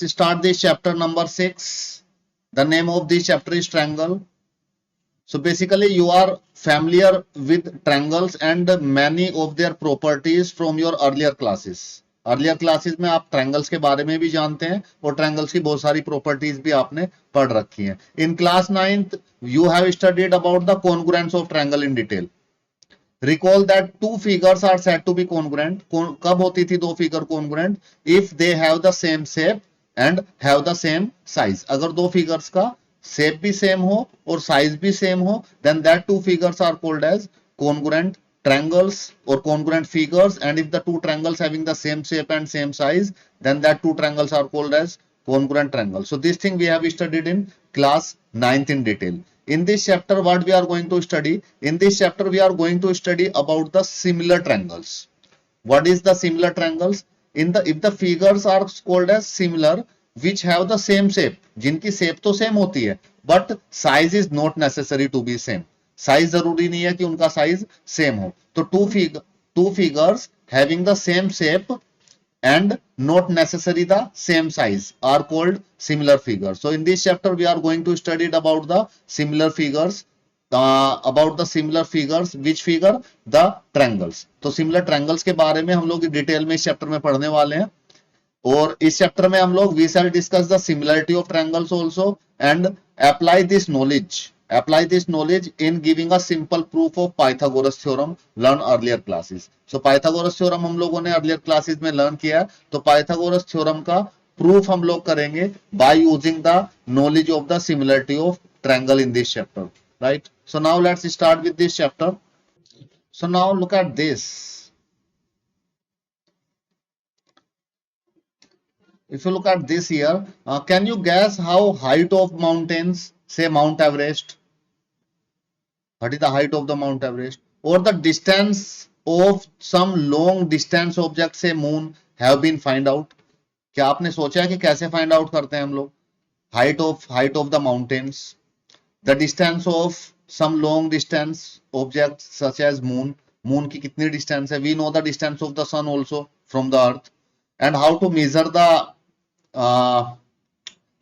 let's start this chapter number 6. The name of this chapter is triangle. So basically you are familiar with triangles and many of their properties from your earlier classes. Earlier classes में आप triangles के बारे में भी जानते हैं और triangles की बहुत सारी प्रॉपर्टीज भी आपने पढ़ रखी हैं. इन class 9th you have studied about the congruence of triangle in detail. Recall that two figures are said to be congruent. कब होती थी दो figure congruent? If they have the same shape and have the same size. अगर दो figures का shape भी same हो और साइज भी सेम हो, then that two figures are called as congruent triangles or congruent figures. And if the two triangles having the same shape and same size, then that two triangles are called as congruent triangles. So this thing we have studied in class 9th in detail. In this chapter, what we are going to study? In this chapter, we are going to study about the similar triangles. What is the similar triangles? If the figures are called as similar, which have the same shape, जिनकी shape तो same होती है, but size is not necessary to be same. Size जरूरी नहीं है कि उनका size same हो. तो two figures having the same shape and not necessarily the same size are called similar figures. So in this chapter we are going to study about the similar figures. Which figure? The triangles. तो similar triangles के बारे में हम लोग detail में इस chapter में पढ़ने वाले हैं. और इस चैप्टर में हम लोग we shall discuss the similarity of triangles also and apply this knowledge in giving a simple proof of Pythagoras theorem learn earlier classes. So Pythagoras theorem हम लोगों ने earlier classes में learn किया है, तो Pythagoras theorem का proof हम लोग करेंगे by using the knowledge of the similarity of triangle in this chapter, right? So now let's start with this chapter. So now look at this. If you look at this here, can you guess how height of mountains, say Mount Everest? What is the height of the Mount Everest? Or the distance of some long distance object, say moon, have been find out? क्या आपने सोचा है कि कैसे find out करते हैं हम लोग? Height of the mountains, the distance of some long distance object such as moon. Moon की कितनी distance है? We know the distance of the sun also from the earth. And how to measure the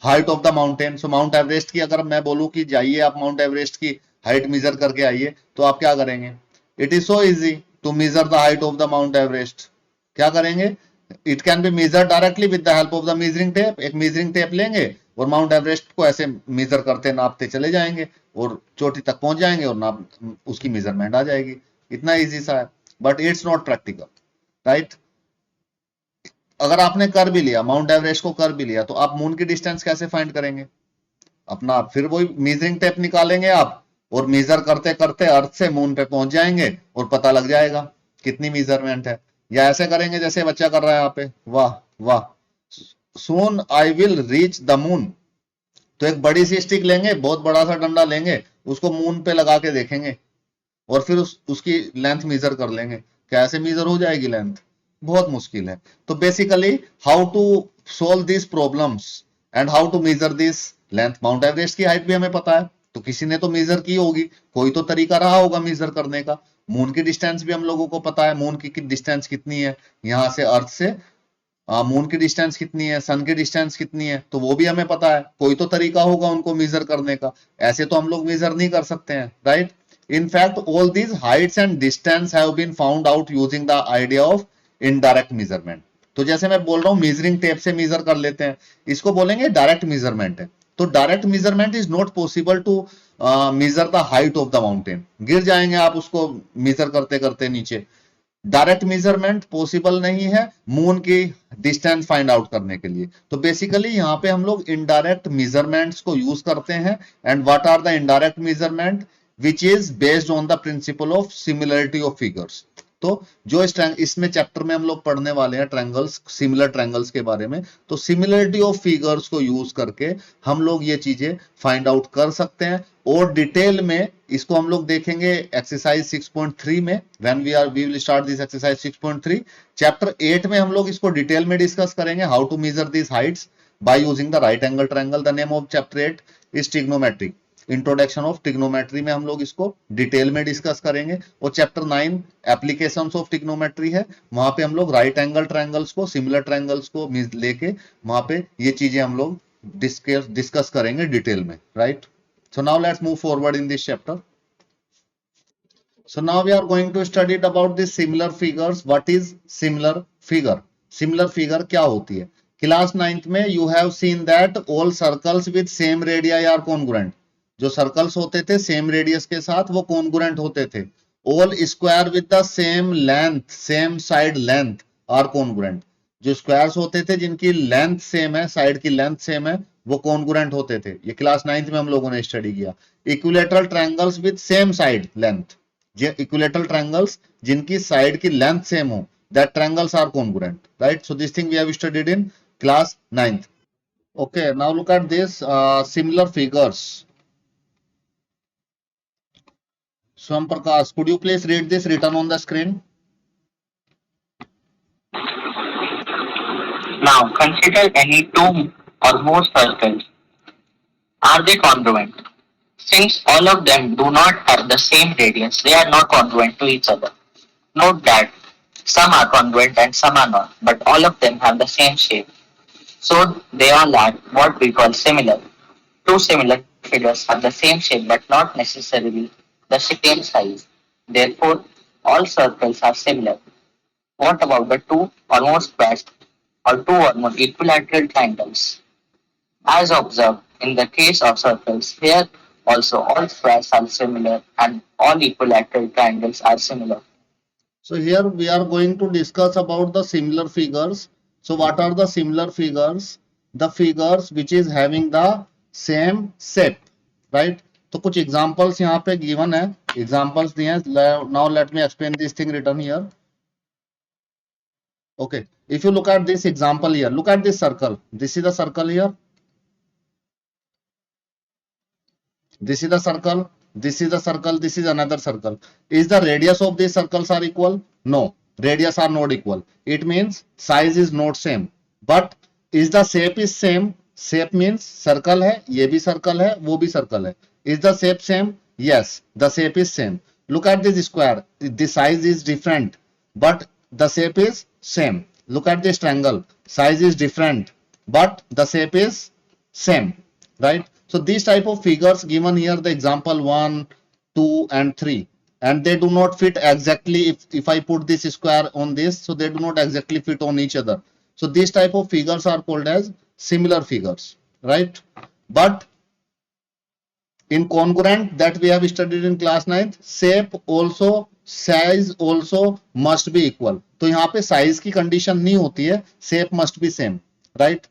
height of the mountain. So Mount Everest की अगर मैं बोलूं कि जाइए आप Mount Everest की हाइट मेजर करके आइए, तो आप क्या करेंगे? It is so easy to measure the height of the Mount Everest. क्या करेंगे? It can be measure directly with the help of the measuring tape. एक मेजरिंग टेप लेंगे और माउंट एवरेस्ट को ऐसे मेजर करते नापते चले जाएंगे और चोटी तक पहुंच जाएंगे और नाप उसकी मेजरमेंट आ जाएगी. इतना इजी सा है, but it's not practical, right? अगर आपने कर भी लिया, माउंट एवरेस्ट को कर भी लिया, तो आप मून की डिस्टेंस कैसे फाइंड करेंगे? अपना फिर वही मेजरिंग टेप निकालेंगे आप और मेजर करते करते अर्थ से मून पे पहुंच जाएंगे और पता लग जाएगा कितनी मेजरमेंट है. या ऐसे करेंगे जैसे बच्चा कर रहा है यहाँ पे, वाह वाह, soon I will reach the moon. तो एक बड़ी सी स्टिक लेंगे, बहुत बड़ा सा डंडा लेंगे, उसको मून पे लगा के देखेंगे और फिर उसकी लेंथ मेजर कर लेंगे. कैसे मेजर हो जाएगी लेंथ? बहुत मुश्किल है. तो basically how to solve this problems and how to measure this length. Mount Everest की हाइट भी हमें पता है, तो किसी ने तो मेजर की होगी, कोई तो तरीका रहा होगा मेजर करने का. मून की डिस्टेंस भी हम लोगों को पता है, मून की डिस्टेंस कितनी है यहां से अर्थ से, मून की डिस्टेंस कितनी है, सन की डिस्टेंस कितनी है, तो वो भी हमें पता है. कोई तो तरीका होगा उनको मेजर करने का. ऐसे तो हम लोग मेजर नहीं कर सकते हैं, right? In fact, all these heights and distance have been found out using the idea of indirect measurement. तो जैसे मैं बोल रहा हूं मेजरिंग टेप से मेजर कर लेते हैं, इसको बोलेंगे डायरेक्ट मेजरमेंट है. तो direct measurement is not possible to measure the height of the mountain. गिर जाएंगे आप उसको मेजर करते करते नीचे. डायरेक्ट मेजरमेंट पॉसिबल नहीं है मून की डिस्टेंस फाइंड आउट करने के लिए. तो बेसिकली यहाँ पे हम लोग इनडायरेक्ट मेजरमेंट्स को यूज करते हैं. And what are the indirect measurement? which is based on the principle of similarity of figures. तो जो इसमें चैप्टर में हम लोग पढ़ने वाले हैं ट्रायंगल्स, सिमिलर ट्रायंगल्स के बारे में, तो सिमिलरिटी ऑफ फिगर्स को यूज करके हम लोग ये चीजें फाइंड आउट कर सकते हैं. और डिटेल में इसको हम लोग देखेंगे एक्सरसाइज 6.3 में. When we will start this exercise 6.3. Chapter 8 में हम लोग इसको डिटेल में डिस्कस करेंगे, how to measure this heights by using the right angle triangle. The name of chapter 8 is trigonometry. Introduction of trigonometry में हम लोग इसको डिटेल में डिस्कस करेंगे। और चैप्टर 9 एप्लीकेशंस ऑफ ट्रिग्नोमेट्री है, वहां पे हम लोग राइट एंगल ट्रायंगल्स को, सिमिलर ट्रायंगल्स को लेके वहां पे ये चीजें हम लोग डिस्कस करेंगे डिटेल में, right. So now let's move forward in this chapter. So now we are going to study it about the similar figures. What is similar figure? Similar figure क्या होती है? Class 9th में you have seen that all circles with same radii are congruent. जो circles होते थे same radius के साथ वो कॉन्ग्रुएंट होते थे। All square with the same length, same side length are congruent. जो स्क्वायर्स होते थे जिनकी लेंथ सेम है, साइड की लेंथ सेम है, वो कॉन्ग्रुएंट होते थे। ये क्लास 9th में हम लोगों ने स्टडी किया। Equilateral triangles with same side length, equilateral triangles जिनकी साइड की लेंथ सेम हो, that triangles are congruent, right. So this thing we have studied in class 9th. Okay, now look at this similar figures. Swam Prakash, could you please read this written on the screen? Now consider any two or more circles. Are they congruent? Since all of them do not have the same radius, they are not congruent to each other. Note that some are congruent and some are not, but all of them have the same shape. So they all are what we call similar. Two similar figures have the same shape but not necessarily the same size. Therefore, all circles are similar. What about the two or more squares or two or more equilateral triangles? As observed in the case of circles, here also all squares are similar and all equilateral triangles are similar. So here we are going to discuss about the similar figures. So what are the similar figures? The figures which is having the same shape, right? तो कुछ examples यहाँ पे given है, examples दिए हैं. Now let me explain this thing written here. Okay, if you look at this example here, look at this circle. This is the circle here. This is the circle. This is the circle. This is another circle. Is the radius of these circles are equal? No, radius are not equal. It means size is not same. But is the shape is same? Shape means circle है, ये भी circle है, वो भी circle है. Is the shape same? Yes, the shape is same. Look at this square. The size is different, but the shape is same. Look at this triangle. Size is different, but the shape is same, right? So these type of figures given here, the example 1, 2 and 3, and they do not fit exactly. If I put this square on this, so they do not exactly fit on each other. So these type of figures are called as similar figures, right? But in congruent that we have studied in class 9th, shape also, size also must be equal. तो यहाँ पे size की condition नहीं होती है, shape must be same, right?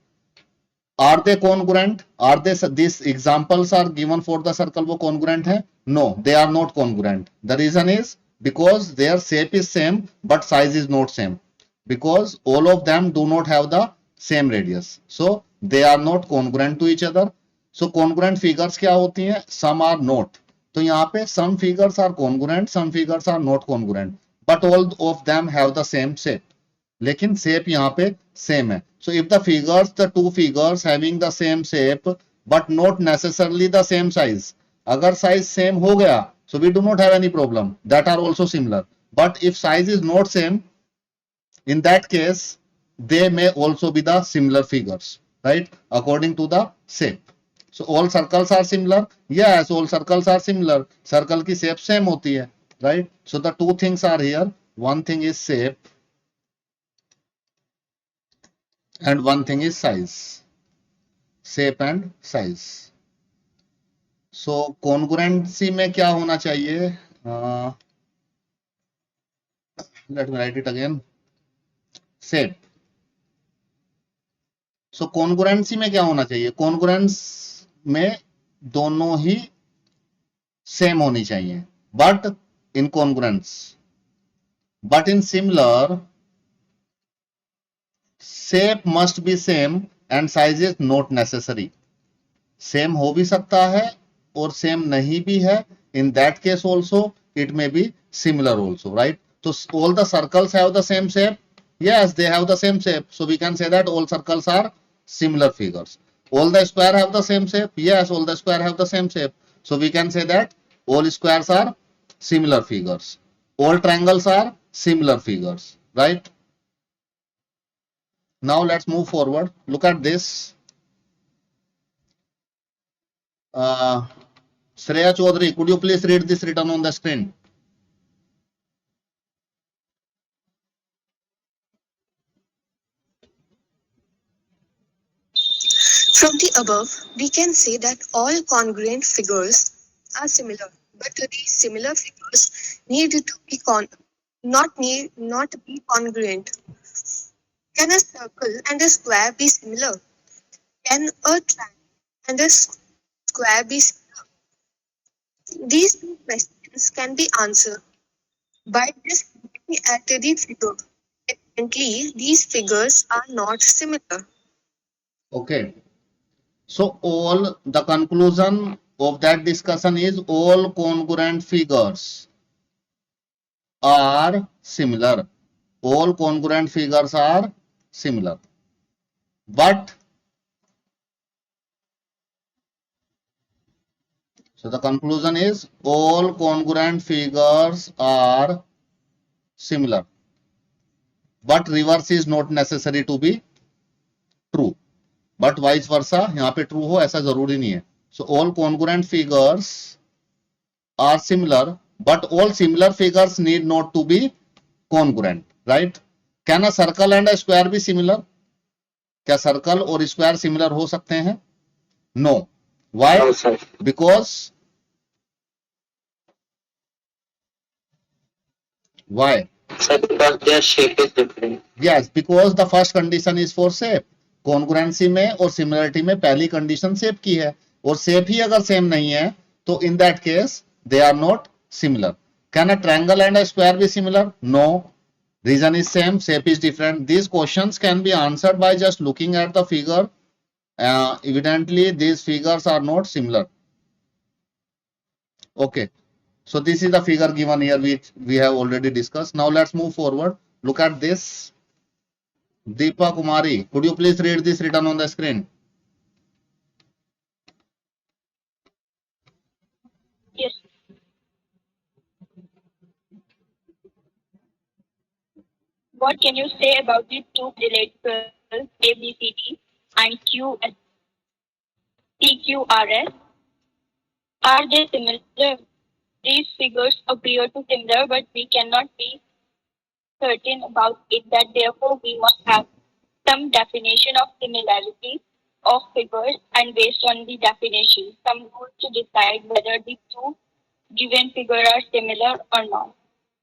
Are they congruent? Are they, these examples are given for the circle, वो congruent है? No, they are not congruent. The reason is because their shape is same but size is not same, because all of them do not have the same radius, so they are not congruent to each other. So congruent figures क्या होती हैं? Some are not. तो यहाँ पे some figures are congruent, some figures are not congruent, but all of them have the same shape. लेकिन shape यहाँ पे same है. So if the figures, the two figures having the same shape but not necessarily the same size, अगर size same हो गया, so we do not have any problem. That are also similar. But if size is not same, in that case, they may also be the similar figures, right? According to the shape. So all circles are similar. Yes, all circles are similar. Circle की shape same होती है, right? So the two things are here. One thing is shape, and one thing is size. Shape and size. So congruency में क्या होना चाहिए? Let me write it again. Shape. So congruency में क्या होना चाहिए? Congruence में दोनों ही सेम होनी चाहिए, but in congruence, but in similar shape must be same and size is not necessary. Same हो भी सकता है और सेम नहीं भी है. In that case also it may be similar also, right? तो all the circles have the same shape. Yes, they have the same shape, so we can say that all circles are similar figures. All the square have the same shape. Yes, all the square have the same shape. So we can say that all squares are similar figures. All triangles are similar figures, right? Now let's move forward. Look at this. Shreya Chaudhary, could you please read this written on the screen? From the above, we can say that all congruent figures are similar, but these similar figures need to be not be congruent. Can a circle and a square be similar? Can a triangle and a square be similar? These two questions can be answered by just looking at the figure. Evidently, these figures are not similar. Okay. So all the conclusion of that discussion is all congruent figures are similar. All congruent figures are similar. But so the conclusion is all congruent figures are similar. But reverse is not necessary to be true. But vice versa यहाँ पे true हो ऐसा जरूरी नहीं है. So all congruent figures are similar but all similar figures need not to be congruent, right? Can a circle and a square भी similar? क्या circle और स्क्वायर सिमिलर हो सकते हैं? No. Why? Because why? Because their shape is different. Yes, because the first condition is for shape. Congruency में और similarity में पहली कंडीशन शेप की है और शेप ही अगर सेम नहीं है तो in that case they are not similar. Can a triangle and a square be similar? No. Reason is same, shape is different. These questions can be answered by just looking at the figure. Evidently these figures are not similar. Okay, so this is the figure given here which we have already discussed. Now let's move forward. Look at this. Deepa Kumari, could you please read this written on the screen? Yes. What can you say about the two relatives ABCD and PQRS? Are they similar? These figures appear to similar, but we cannot be certain about it. That therefore we must have some definition of similarity of figures, and based on the definition, some rules to decide whether the two given figures are similar or not.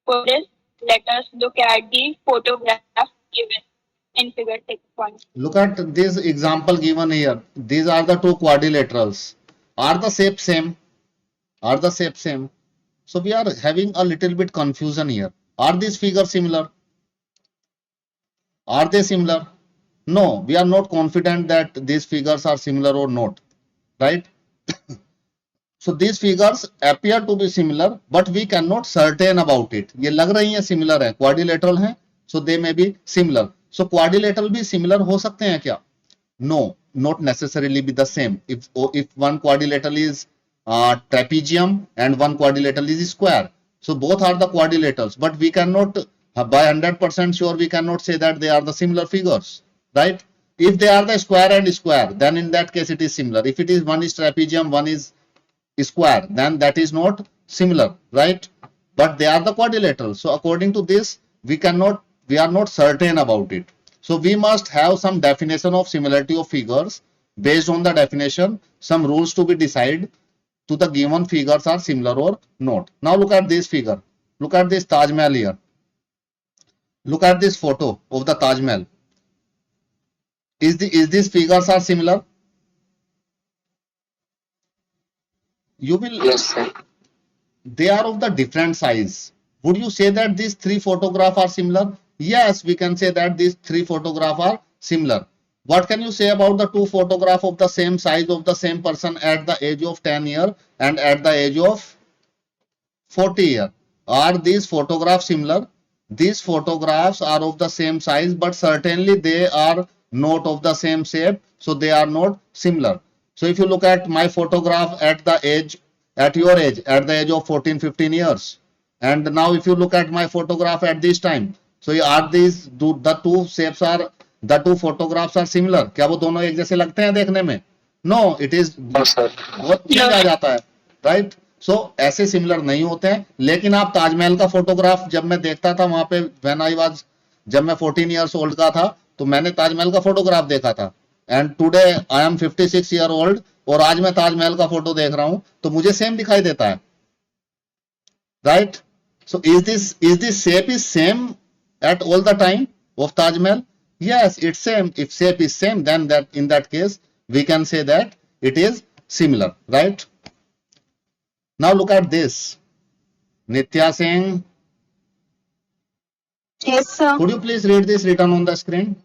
For this, let us look at the photograph given in figure 6.1. Look at this example given here. These are the two quadrilaterals. Are the shape same? Are the shape same? So we are having a little bit confusion here. Are these figures similar? Are they similar? No, we are not confident that these figures are similar or not, right? So these figures appear to be similar, but we cannot certain about it. ये लग रही हैं similar है, quadrilateral हैं, so they may be similar. So quadrilateral भी similar हो सकते हैं क्या? No, not necessarily be the same. If one quadrilateral is trapezium and one quadrilateral is square, so both are the quadrilaterals, but we cannot by 100% sure we cannot say that they are the similar figures, right? If they are the square and square, then in that case it is similar. If it is one is trapezium, one is square, then that is not similar, right? But they are the quadrilaterals. So according to this, we are not certain about it. So we must have some definition of similarity of figures. Based on the definition, some rules to be decided to the given figures are similar or not. Now look at this figure. Look at this Taj Mahal here. Look at this photo of the Taj Mahal. Is these figures are similar? You will. Yes, sir. They are of the different size. Would you say that these three photographs are similar? Yes, we can say that these three photographs are similar. What can you say about the two photographs of the same size of the same person at the age of 10 years and at the age of 40 years? Are these photographs similar? These photographs are of the same size, but certainly they are not of the same shape, so they are not similar. So if you look at my photograph at the age at your age, at the age of 14-15 years, and now if you look at my photograph at this time, so are these the two shapes are the two photographs are similar? क्या वो दोनों एक जैसे लगते हैं देखने में? No, it is No, sir. बहुत चेंज आ जाता है, राइट? सो ऐसे सिमिलर नहीं होते हैं। लेकिन आप ताजमहल का फोटोग्राफ जब मैं देखता था वहां पे व्हेन आई वाज, जब मैं 14 इयर्स ओल्ड का था तो मैंने ताजमहल का फोटोग्राफ देखा था, and today I am 56 year old और आज मैं ताजमहल का फोटो देख रहा हूं तो मुझे सेम दिखाई देता है, right? So is this shape is same at all the time of Taj Mahal? Yes, it's same. If shape is same, then that in that case we can say that it is similar, right? Now look at this. Nitya Singh, Yes, sir. could you please read this written on the screen?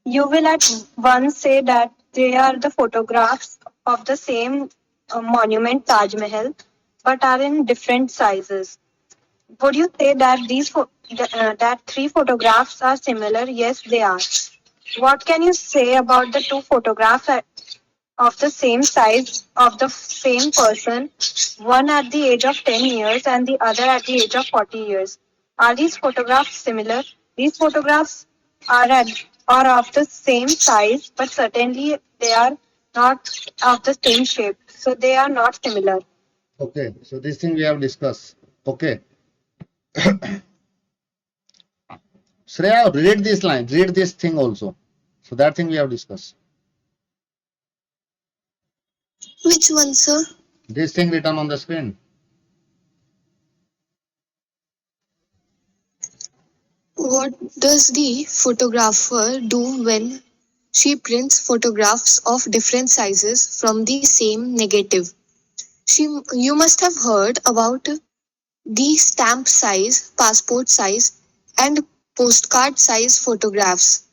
You will at once say that they are the photographs of the same monument, Taj Mahal, but are in different sizes. Would you say that that three photographs are similar? Yes, they are. What can you say about the two photographs of the same size of the same person, one at the age of 10 years and the other at the age of 40 years? Are these photographs similar? These photographs are of the same size, but certainly they are not of the same shape, so they are not similar. Okay, so this thing we have discussed. Okay. Shreya, read this line, read this thing also. So that thing we have discussed. Which one, sir? This thing written on the screen. What does the photographer do when she prints photographs of different sizes from the same negative? You must have heard about the stamp size, passport size, and postcard size photographs.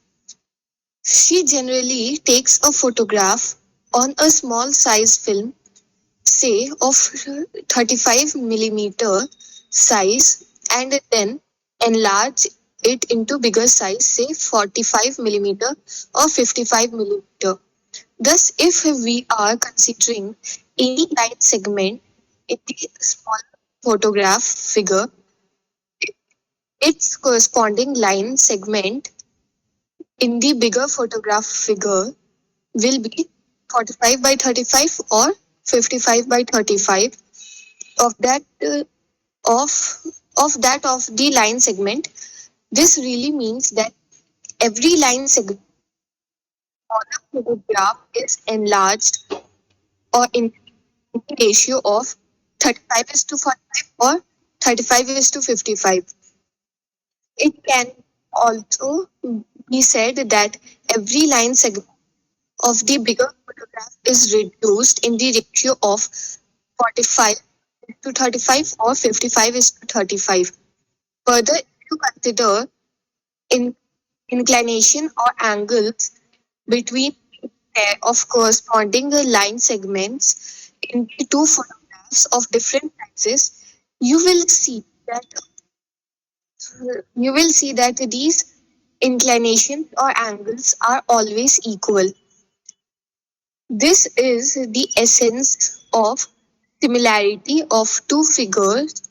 She generally takes a photograph on a small size film, say of 35 millimeter size, and then enlarge it into bigger size, say 45 millimeter or 55 millimeter. Thus, if we are considering any line segment in the small photograph figure, its corresponding line segment in the bigger photograph figure will be 45 by 35 or 55 by 35 of that of the line segment. This really means that every line segment on a photograph is enlarged or in the ratio of 35:45 or 35:55. It can also be said that every line segment of the bigger photograph is reduced in the ratio of 45:35 or 55:35. Further, if you consider inclination or angles between a pair of corresponding line segments in the two photographs of different sizes, you will see that these inclinations or angles are always equal. This is the essence of similarity of two figures,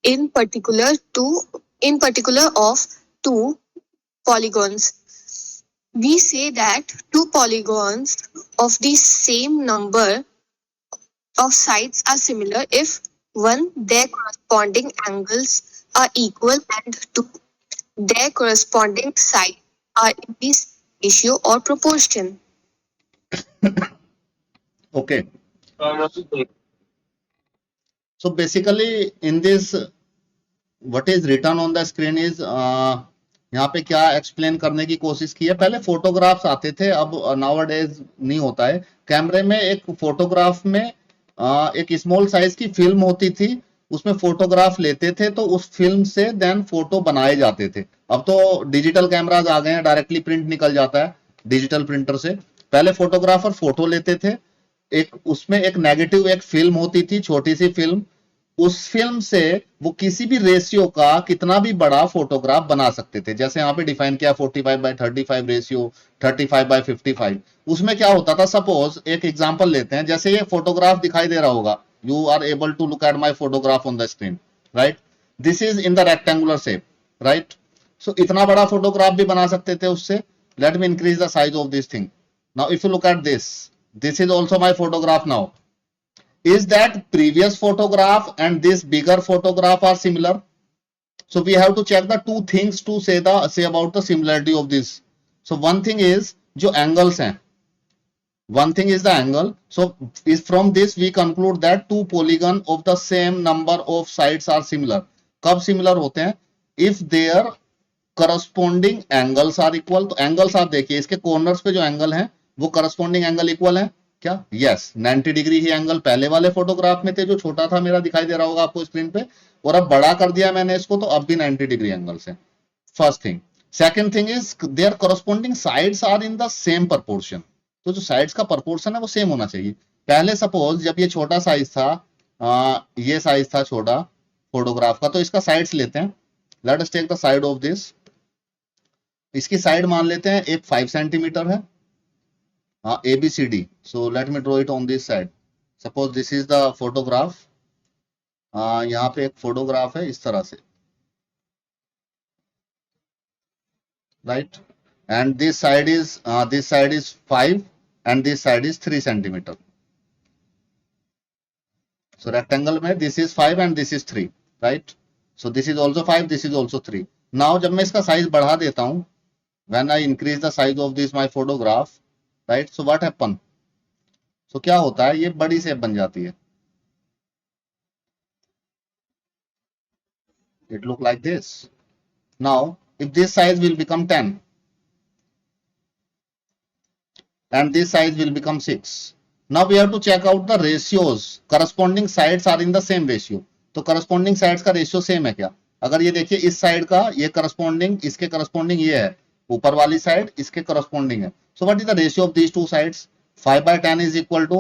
in particular of two polygons. We say that two polygons of the same number of sides are similar if 1. Their corresponding angles are equal, and 2. Their corresponding sides are in this ratio or proportion. Okay. So basically in this, what is written on the screen is यहाँ पे क्या explain करने की कोशिश की है, पहले photographs आते थे, अब नाउअडेज नहीं होता है। कैमरे में एक फोटोग्राफ में एक स्मॉल साइज की फिल्म होती थी, उसमें फोटोग्राफ लेते थे तो उस फिल्म से देन फोटो बनाए जाते थे। अब तो डिजिटल कैमराज आ गए हैं, डायरेक्टली प्रिंट निकल जाता है डिजिटल प्रिंटर से। पहले फोटोग्राफर फोटो लेते थे, एक उसमें एक नेगेटिव एक फिल्म होती थी, छोटी सी फिल्म, उस फिल्म से वो किसी भी रेशियो का कितना भी बड़ा फोटोग्राफ बना सकते थे। जैसे यहाँ पे डिफाइन किया 45/35 रेशियो, 35/55। उसमें क्या होता था, सपोज एक एग्जांपल लेते हैं, जैसे ये फोटोग्राफ दिखाई दे रहा होगा, you are able to look at my photograph on the screen, right? This is in the rectangular shape, right? So इतना बड़ा फोटोग्राफ भी बना सकते थे उससे। Let me increase the size of this thing. Now if you look at this is also my photograph. Now is that previous photograph and this bigger photograph are similar? So we have to check the two things to say about the similarity of this. So one thing is जो angles हैं, one thing is the angle. So is from this we conclude that two polygon of the same number of sides are similar. कब similar होते हैं? If their corresponding angles are equal. तो angles आप देखिए, इसके corners पे जो angle हैं वो corresponding angle equal है क्या? यस, 90 डिग्री ही एंगल पहले वाले फोटोग्राफ में थे, जो छोटा था मेरा, दिखाई दे रहा होगा आपको स्क्रीन पे, और अब बड़ा कर दिया मैंने इसको, तो अब भी 90 डिग्री एंगल से। First thing. Second thing is there corresponding sides are in the same proportion. तो जो साइड्स का प्रपोर्शन है वो सेम होना चाहिए। पहले सपोज जब ये छोटा साइज था, ये साइज था छोटा फोटोग्राफ का, तो इसका साइड्स लेते हैं। Let us take the side of this. इसकी साइड मान लेते हैं एक 5 सेंटीमीटर है, ABCD. So let me draw it on this side. Suppose this is the photograph. यहाँ पे एक फोटोग्राफ है इस तरह से, right? And this side is 5 and this side is 3 centimeter. So rectangle में this is 5 and this is 3, right? So this is also 5, this is also 3. Now जब मैं इसका साइज बढ़ा देता हूँ, when I increase the size of this my photograph, right? So what happen? So क्या होता है, ये बड़ी शेप बन जाती है। It look like this. Now if this size will become 10 and this size will become 6. Now we have to check out the ratios. Corresponding sides are in the same ratio. तो corresponding sides का ratio same है क्या? अगर ये देखिए इस side का ये corresponding, इसके corresponding ये है, ऊपर वाली साइड इसके corresponding है। So what is the ratio of these two sides? 5/10 is equal to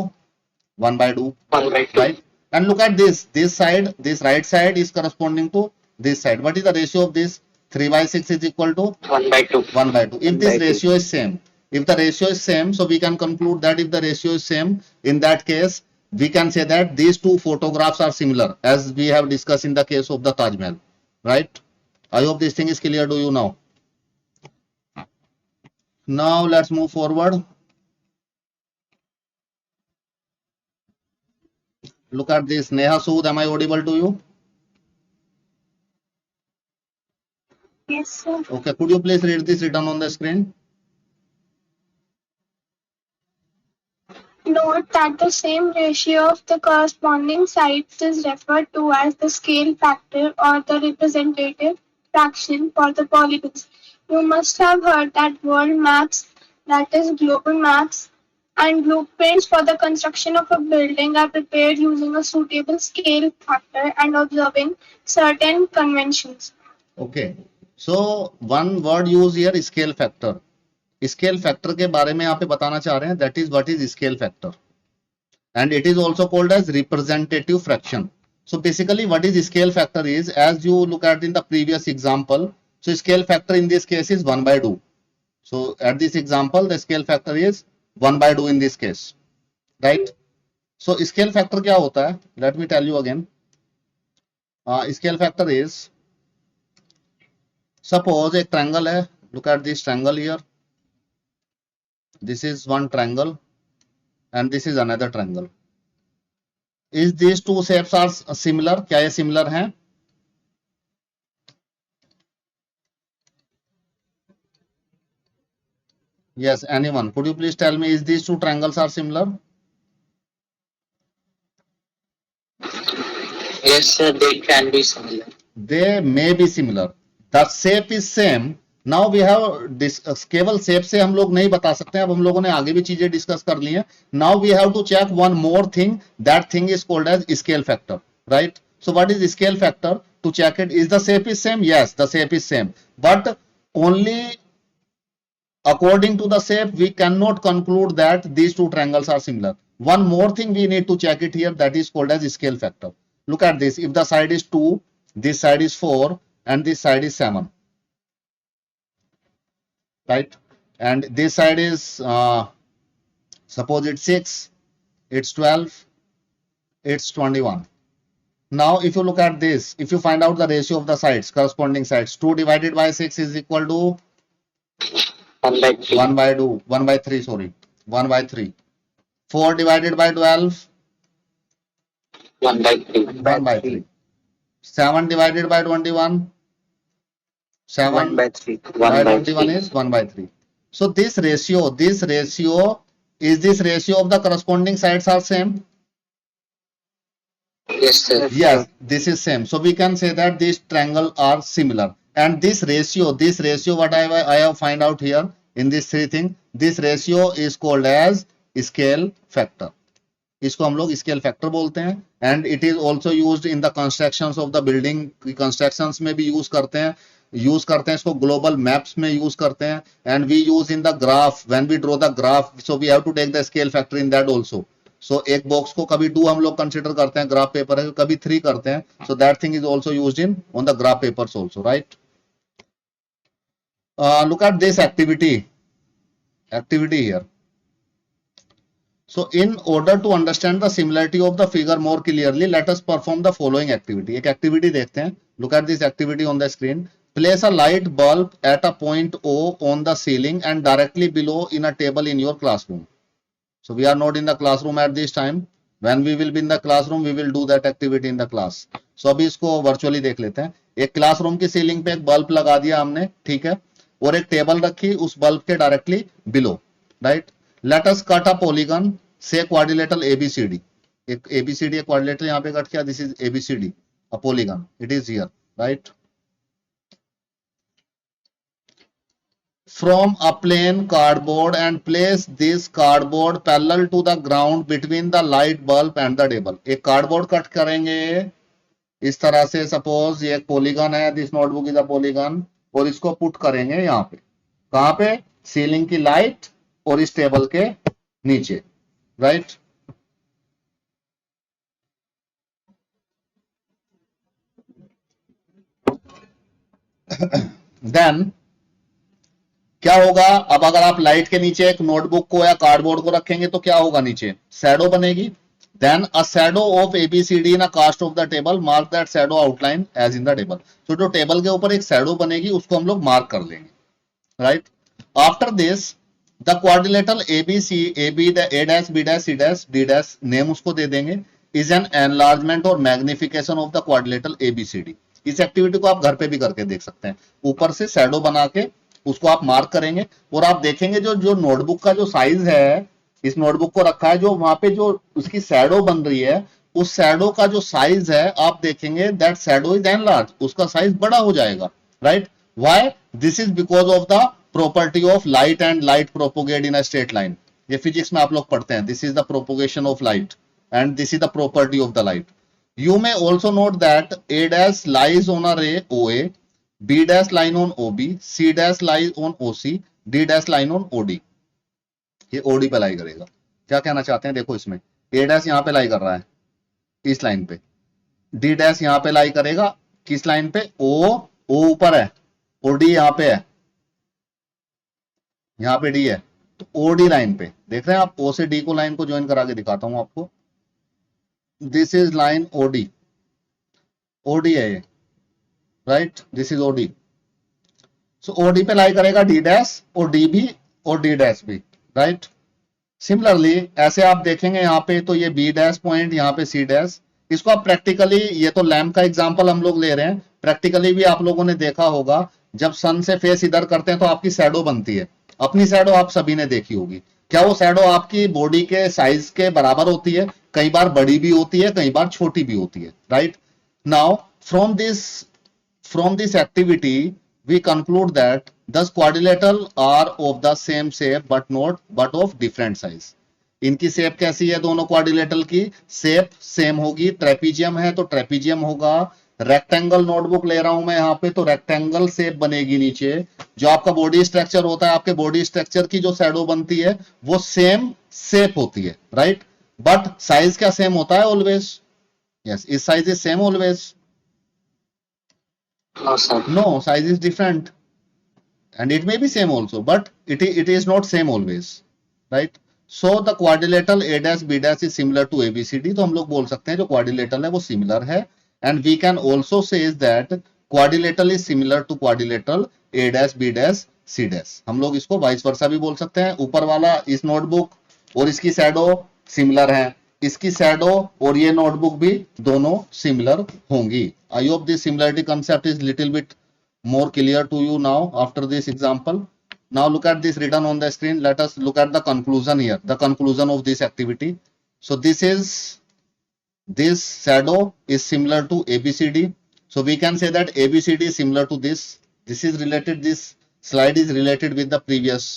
1/2, 1/2. right? And look at this side, this right side is corresponding to this side. What is the ratio of this? 3/6 is equal to 1/2. 1/2. If this 1/2. ratio is same, if the ratio is same, so we can conclude that if the ratio is same, in that case we can say that these two photographs are similar, as we have discussed in the case of the Taj Mahal, right? I hope this thing is clear to you now. Now let's move forward. Look at this. Neha Sood, am I audible to you? Yes, sir. Okay, could you please read this written on the screen? Note that the same ratio of the corresponding sides is referred to as the scale factor or the representative fraction for the polygons. You must have heard that world maps, that is global maps, and blueprints for the construction of a building are prepared using a suitable scale factor and observing certain conventions. Okay, so one word used here, scale factor. Scale factor के बारे में यहाँ पे बताना चाह रहे हैं, that is what is scale factor, and it is also called as representative fraction. So basically what is scale factor is, as you look at in the previous example, so scale factor in this case is 1/2. So at this example the scale factor is 1/2 in this case, right? So scale factor क्या होता है, let me tell you again. Scale factor is, suppose एक triangle है, look at this triangle here. This is one triangle and this is another triangle. Is these two shapes are similar? क्या ये similar हैं? Yes, anyone? Could you please tell me, is these two triangles are similar? Yes, sir, they can be similar. They may be similar. The shape is same. Now we have केवल shape से हम लोग नहीं बता सकते हैं, अब हम लोगों ने आगे भी चीजें डिस्कस कर ली हैं. Now we have to check one more thing. That thing is called as scale factor, right? So what is scale factor? To check it, is the shape is same? Yes, the shape is same, but only according to the shape we cannot conclude that these two triangles are similar. One more thing we need to check it here, that is called as scale factor. Look at this. If the side is 2, this side is 4, and this side is 7. Right? And this side is, suppose it's 6, it's 12, it's 21. Now, if you look at this, if you find out the ratio of the sides, corresponding sides, 2 divided by 6 is equal to 1 by 3. 1 by 3, sorry, 1 by 3. 4 divided by 12, 1 by 3. 1 by 3. 7 divided by 21, 7 1 by 3. by 1 by 21 3. is 1 by 3. So this ratio, is this ratio of the corresponding sides are same? Yes, sir. Yes, this is same. So we can say that these triangle are similar. And this ratio, what I have find out here in this three thing, this ratio is called as scale factor. इसको हम लोग scale factor बोलते हैं. And it is also used in the constructions of the building. Constructions में भी use करते हैं इसको ग्लोबल मैप्स में यूज करते हैं. And we use in the graph when we draw the graph, so we have to take the scale factor in that also. So एक box को कभी 2 हम लोग कंसिडर करते हैं ग्राफ पेपर है, कभी 3 करते हैं. So that thing is also used in on the graph papers also, right. Look at this activity here. So in order to understand the similarity of the figure more clearly, let us perform the following activity. एक activity देखते हैं. Look at this activity on the screen. Place a light bulb at a point O on the ceiling and directly below in a table in your classroom. So we are not in the classroom at this time. When we will be in the classroom, we will do that activity in the class. So अभी इसको virtually देख लेते हैं. एक classroom की ceiling पे एक bulb लगा दिया हमने, ठीक है, और एक टेबल रखी उस बल्ब के directly below, right. Let us cut a polygon से क्वाड्रिलेटरल एबीसीडी. एक एबीसीडी एक क्वाड्रिलेटरल यहां पे कट किया. This is ABCD, a polygon, it is here, right. From a plain cardboard and place this cardboard parallel to the ground between the light bulb and the table. एक cardboard cut करेंगे इस तरह से. Suppose ये एक polygon है, this notebook is a polygon, और इसको पुट करेंगे यहाँ पे. कहां पे? सीलिंग की लाइट और इस टेबल के नीचे, राइट. देन क्या होगा? अब अगर आप लाइट के नीचे एक नोटबुक को या कार्डबोर्ड को रखेंगे तो क्या होगा? नीचे शैडो बनेगी. Then a shadow of ABCD in a cast of the table, mark that shadow outline as in the table. So जो टेबल के ऊपर एक शैडो बनेगी उसको हम लोग मार्क कर लेंगे, right. After this the quadrilateral ABC, AB, A dash, B dash, C dash, D dash, name उसको दे देंगे, इज एन एनलार्जमेंट और magnification of the quadrilateral ABCD. इस एक्टिविटी को आप घर पे भी करके देख सकते हैं. ऊपर से शैडो बना के उसको आप मार्क करेंगे और आप देखेंगे जो नोटबुक का जो साइज है, इस नोटबुक को रखा है, जो वहां पे जो उसकी शैडो बन रही है, उस शैडो का जो साइज है आप देखेंगे दैट शैडो इज एनलार्ज, उसका साइज बड़ा हो जाएगा, right. Why? This is because of the property of light and light propagate in a straight line. ये फिजिक्स में आप लोग पढ़ते हैं. This is the propagation of light and this is the property of the light. You may also note that A dash lies on a ray OA, B dash line on OB, C dash lies on OC, D dash line on OD. ये OD पे लाई करेगा. क्या कहना चाहते हैं? देखो इसमें A dash यहाँ पे लाई कर रहा है इस लाइन पे, D डैश यहाँ पे लाई करेगा किस लाइन पे? O ऊपर है और D यहाँ पे है, यहाँ पे D है, तो OD लाइन पे देख रहे हैं आप. O से D को लाइन को ज्वाइन करा के दिखाता हूं आपको. दिस इज लाइन OD है ये, right. This is OD. So OD पे लाई करेगा D डैश और D भी और D डैश भी, राइट. सिमिलरली ऐसे आप देखेंगे यहाँ पे तो ये B डैश पॉइंट, यहाँ पे C डैश. इसको आप प्रैक्टिकली, ये तो लैम्प का एग्जांपल हम लोग ले रहे हैं, प्रैक्टिकली भी आप लोगों ने देखा होगा जब सन से फेस इधर करते हैं तो आपकी शैडो बनती है. अपनी शैडो आप सभी ने देखी होगी. क्या वो शैडो आपकी बॉडी के साइज के बराबर होती है? कई बार बड़ी भी होती है, कई बार छोटी भी होती है, right. Now from this activity we conclude that thus quadrilateral are of the same shape but of different size. इनकी शेप कैसी है? दोनों क्वाड्रिलेटरल की शेप सेम होगी. ट्रेपीजियम है तो ट्रेपीजियम होगा. रेक्टेंगल नोटबुक ले रहा हूं मैं यहाँ पे तो रेक्टेंगल शेप बनेगी नीचे. जो आपका बॉडी स्ट्रक्चर होता है, आपके बॉडी स्ट्रक्चर की जो शैडो बनती है वो सेम शेप होती है, राइट. बट साइज क्या सेम होता है? Always Yes. Is size is same always? No, sir. No, size is different. And it may be same also, but it is not same always, right? So the quadrilateral A dash B dash is similar to ABCD. तो हम लोग बोल सकते हैं जो quadrilateral है वो similar है. And we can also say that quadrilateral is similar to quadrilateral A dash B dash C dash. हम लोग इसको vice versa भी बोल सकते हैं. ऊपर वाला इस नोटबुक और इसकी शैडो सिमिलर है, इसकी शैडो और ये नोटबुक भी दोनों सिमिलर होंगी. I hope this similarity concept is little bit more clear to you now after this example. Now look at this written on the screen. Let us look at the conclusion here, the conclusion of this activity. So this shadow is similar to ABCD. So we can say that ABCD is similar to this. This is related, this slide is related with the previous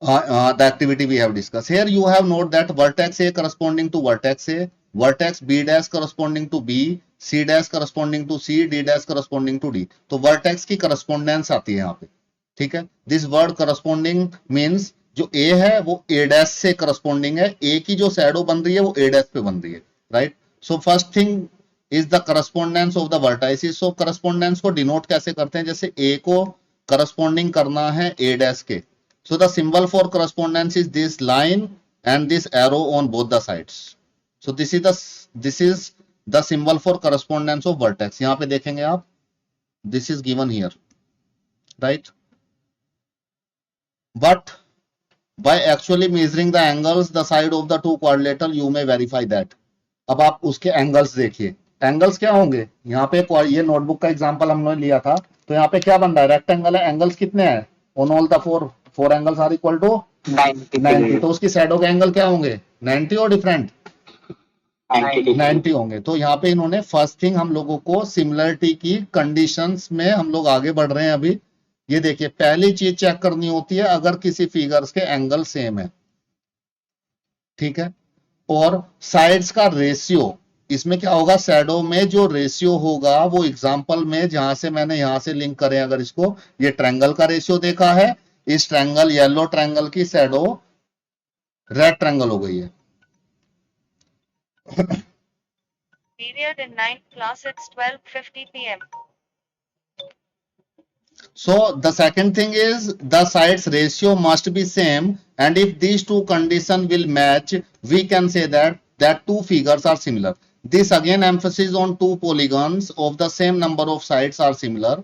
the activity we have discussed. Here you have note that vertex A corresponding to vertex A, vertex B dash corresponding to B, C dash corresponding to C, D dash corresponding to D. तो vertex की correspondence आती है यहाँ पे, ठीक है. This word corresponding means जो A है वो A dash से corresponding है, A की जो shadow बन रही है वो A dash पे बन रही है, right? So first thing is the correspondence of the vertices. So correspondence को denote कैसे करते हैं? जैसे A को corresponding करना है A dash के. So the symbol for correspondence is this line and this arrow on both the sides. So this is the symbol for correspondence of vertex. यहाँ पे देखेंगे आप, this is given here, right? But by actually measuring the angles the side of the two quadrilateral you may verify that. अब आप उसके angles देखिए, angles क्या होंगे? यहाँ पे ये नोटबुक का एग्जांपल हमने लिया था, तो यहाँ पे क्या बन रहा है? रेक्टेंगल है, एंगल्स कितने हैं? On all the four angles are equal to 90. तो उसकी शैडो के एंगल क्या होंगे? 90 और डिफरेंट 90 होंगे. तो यहाँ पे इन्होंने फर्स्ट थिंग हम लोगों को सिमिलरिटी की कंडीशंस में हम लोग आगे बढ़ रहे हैं अभी. ये देखिए, पहली चीज चेक करनी होती है अगर किसी फिगर्स के एंगल सेम है, ठीक है, और साइड्स का रेशियो. इसमें क्या होगा? शैडो में जो रेशियो होगा वो एग्जांपल में जहां से मैंने यहां से लिंक करें, अगर इसको, ये ट्रायंगल का रेशियो देखा है, इस ट्रायंगल येलो ट्रायंगल की शैडो रेड ट्रायंगल हो गई है. Period in 9th class, it's 12:50 p.m. So the second thing is the sides ratio must be same, and if these two conditions will match, we can say that two figures are similar. This again emphasis on two polygons of the same number of sides are similar.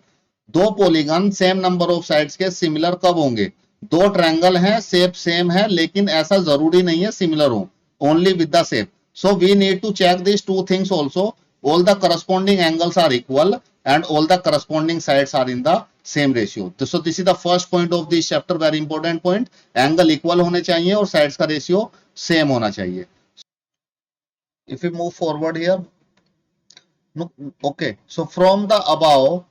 दो polygon same number of sides के similar कब होंगे? दो triangle हैं, shape same है, लेकिन ऐसा जरूरी नहीं है सिमिलर हो, only with the shape. So we need to check these two things also. All the corresponding angles are equal and all the corresponding sides are in the same ratio. So this is the first point of this chapter, very important point. Angle equal होने चाहिए और sides का ratio same होना चाहिए. If we move forward here, no, okay. So from the above,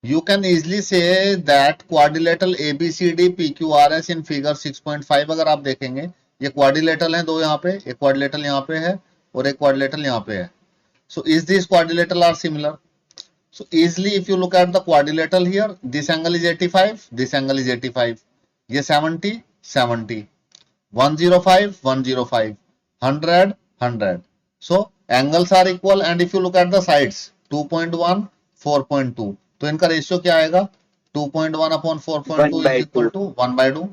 you can easily say that quadrilateral ABCD PQRS in figure 6.5 अगर आप देखेंगे, ये क्वाड्रिलेटरल है दो, यहाँ पे एक क्वाड्रिलेटरल यहाँ पे है और एक क्वाड्रिलेटरल यहाँ पे है. So is this quadrilateral are similar? So easily if you look at the quadrilateral here, this angle is 85, this angle is 85, ये 70 70, 105 105, 100 100. So angles are equal and if you look at the sides 2.1 4.2, तो इनका ratio क्या आएगा? 2.1 upon 4.2 is equal to 1/2.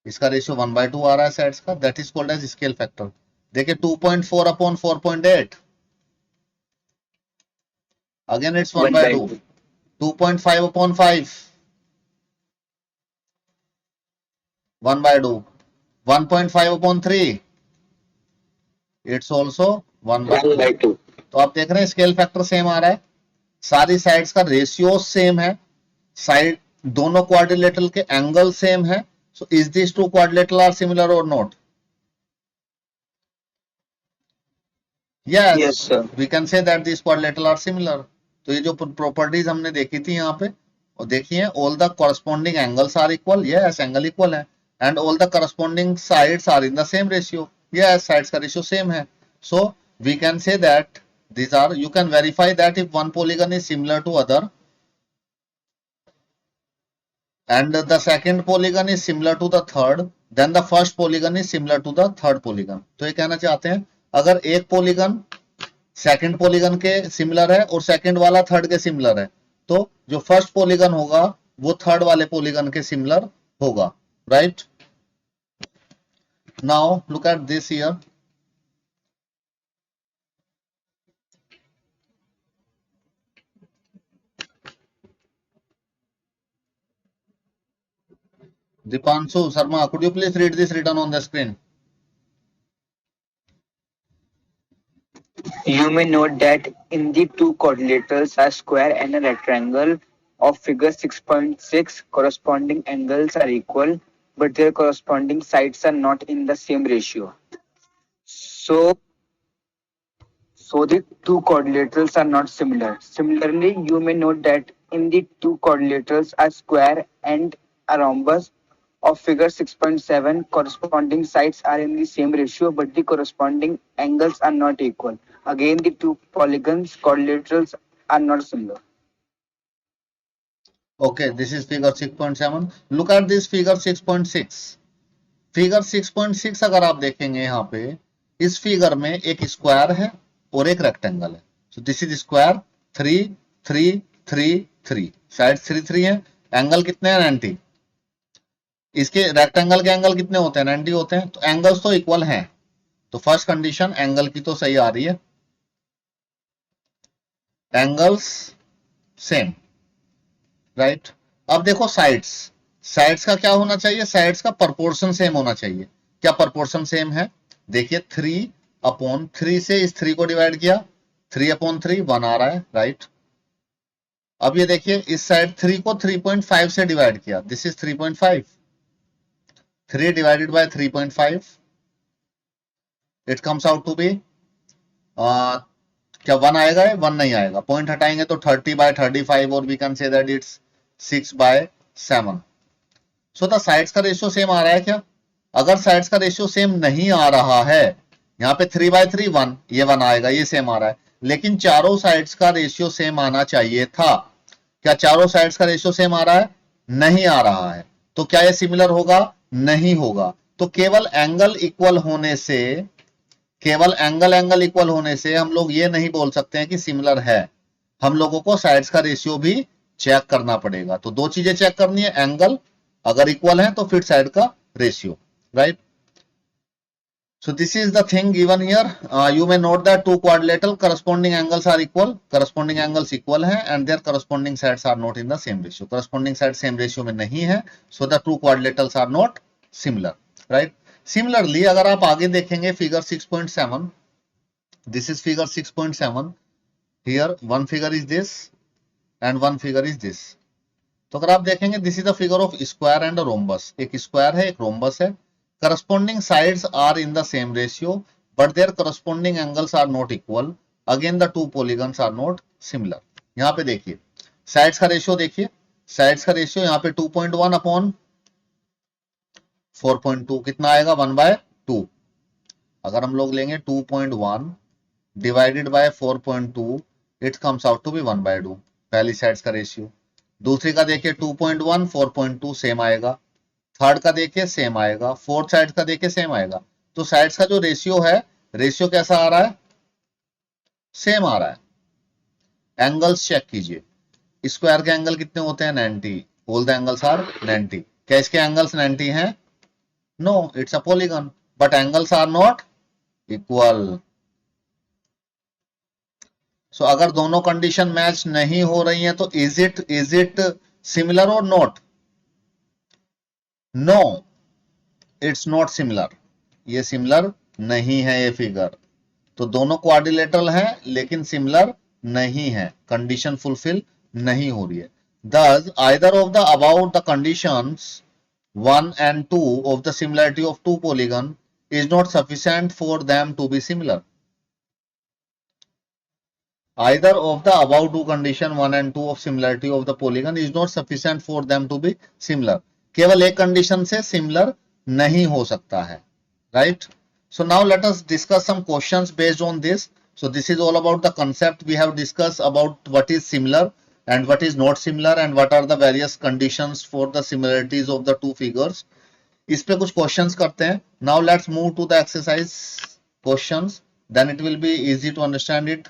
इसका ratio 1/2 आ रहा है sides का, that is called as scale factor. देखिए 2.4 upon 4.8, again it's 1/2. 2.5 upon 5, 1/2. 1.5 upon 3, it's also 1/2. तो आप देख रहे हैं स्केल फैक्टर सेम आ रहा है, सारी साइड्स का रेशियो सेम है, साइड दोनों क्वाड्रिलेटरल के एंगल सेम है. So is these two quadrilateral are similar or not? Yes, Yes, sir. We can say that these quadrilateral are similar. तो ये जो प्रॉपर्टीज हमने देखी थी यहाँ पे, और देखिए all the corresponding angles are equal. Yes, angle equal है, and all the corresponding sides are in the same ratio. Yes, sides का ratio same है. So we can say that these are, you can verify that if one polygon is similar to other, and the second polygon is similar to the third, then the first polygon is similar to the third polygon. तो ये कहना चाहते हैं अगर एक polygon second polygon के similar है और सेकंड वाला थर्ड के सिमिलर है, तो जो फर्स्ट पॉलीगन होगा वो थर्ड वाले पॉलीगन के सिमिलर होगा, right? Now look at this here. Dipanshu Sharma, could you please read this written on the screen? You may note that in the two quadrilaterals, a square and a rectangle of figure 6.6, corresponding angles are equal, but their corresponding sides are not in the same ratio. So the two quadrilaterals are not similar. Similarly, you may note that in the two quadrilaterals, a square and a rhombus of figure 6.7, corresponding sides are in the same ratio, but the corresponding angles are not equal. Again, the two polygons, quadrilaterals are not similar. Okay, this is figure 6.7. Look at this figure 6.6. Figure 6.6 अगर आप देखेंगे यहाँ पे, इस figure में एक square है और एक रेक्टेंगल है. So this is square, 3 3 3 3, side 3 3 है, एंगल कितने हैं 90. इसके रेक्टेंगल के एंगल कितने होते हैं 90 होते हैं, तो एंगल्स तो इक्वल हैं. तो फर्स्ट कंडीशन एंगल की तो सही आ रही है, एंगल्स सेम, राइट? अब देखो साइड्स का क्या होना चाहिए, साइड्स का प्रोपोर्शन सेम होना चाहिए. क्या प्रोपोर्शन सेम है? देखिए 3/3 से इस 3 को डिवाइड किया, 3/3 1 आ रहा है, राइट? अब ये देखिए इस साइड 3 को 3.5 से डिवाइड किया, this is 3.5. 3 divided by 3.5, it comes out to be, क्या 1 आएगा? 1 नहीं आएगा, पॉइंट हटाएंगे तो 30/35, और we can say that it's 6/7. So the sides का रेशियो सेम आ रहा है क्या? अगर साइड्स का रेशियो सेम नहीं आ रहा है, यहाँ पे 3/3 1, ये 1 आएगा, ये सेम आ रहा है, लेकिन चारों साइड्स का रेशियो सेम आना चाहिए था. क्या चारों साइड्स का रेशियो सेम आ रहा है? नहीं आ रहा है. तो क्या ये सिमिलर होगा? नहीं होगा. तो केवल एंगल इक्वल होने से, केवल एंगल इक्वल होने से हम लोग ये नहीं बोल सकते हैं कि सिमिलर है. हम लोगों को साइड्स का रेशियो भी चेक करना पड़ेगा. तो दो चीजें चेक करनी है, एंगल अगर इक्वल है तो फिर साइड का ratio, right? So this is the thing given here. You may note that two quadrilateral corresponding angles are equal, corresponding angles equal हैं, and their corresponding sides are not in the same ratio. Corresponding sides same ratio में नहीं है, so the two quadrilaterals are not similar, right? Similarly, अगर आप आगे देखेंगे figure 6.7, this is figure 6.7. Here one figure is this and one figure is this. तो अगर आप देखेंगे this is the figure of square and a rhombus. एक square है, एक rhombus है. Corresponding sides are in the same ratio, but their corresponding angles are not equal. Again, the two polygons are not similar. यहाँ पे देखिए sides का ratio, देखिए sides का रेशियो यहाँ पे 2.1/4.2 कितना आएगा? 1/2. अगर हम लोग लेंगे 2.1 divided by 4.2, it comes out to be 1/2. पहली साइड्स का रेशियो. दूसरी का देखिए 2.1 4.2 सेम आएगा, थर्ड का देखिए सेम आएगा, फोर्थ साइड का देखिए सेम आएगा. तो साइड्स का जो रेशियो है, रेशियो कैसा आ रहा है? सेम आ रहा है. एंगल्स चेक कीजिए, स्क्वायर के एंगल कितने होते हैं? 90. All the angles are 90. क्या इसके एंगल्स 90 हैं? No, it's a polygon, but angles are not equal. So अगर दोनों कंडीशन मैच नहीं हो रही हैं तो इज इट सिमिलर और not? No, it's not similar. ये सिमिलर नहीं है ये फिगर. तो दोनों क्वाड्रिलेटरल हैं लेकिन सिमिलर नहीं है, कंडीशन फुलफिल नहीं हो रही है. Thus, either of the above the conditions 1 and 2 of the similarity of two polygon is not sufficient for them to be similar. Either of the above two condition 1 and 2 of similarity of the polygon is not sufficient for them to be similar. केवल एक condition से similar नहीं हो सकता है, right? So now let us discuss some questions based on this. So this is all about the concept we have discussed about what is similar. and what is not similar and what are the various conditions for the similarities of the two figures. इस पे कुछ questions करते हैं. Now let's move to the exercise questions, then it will be easy to understand it.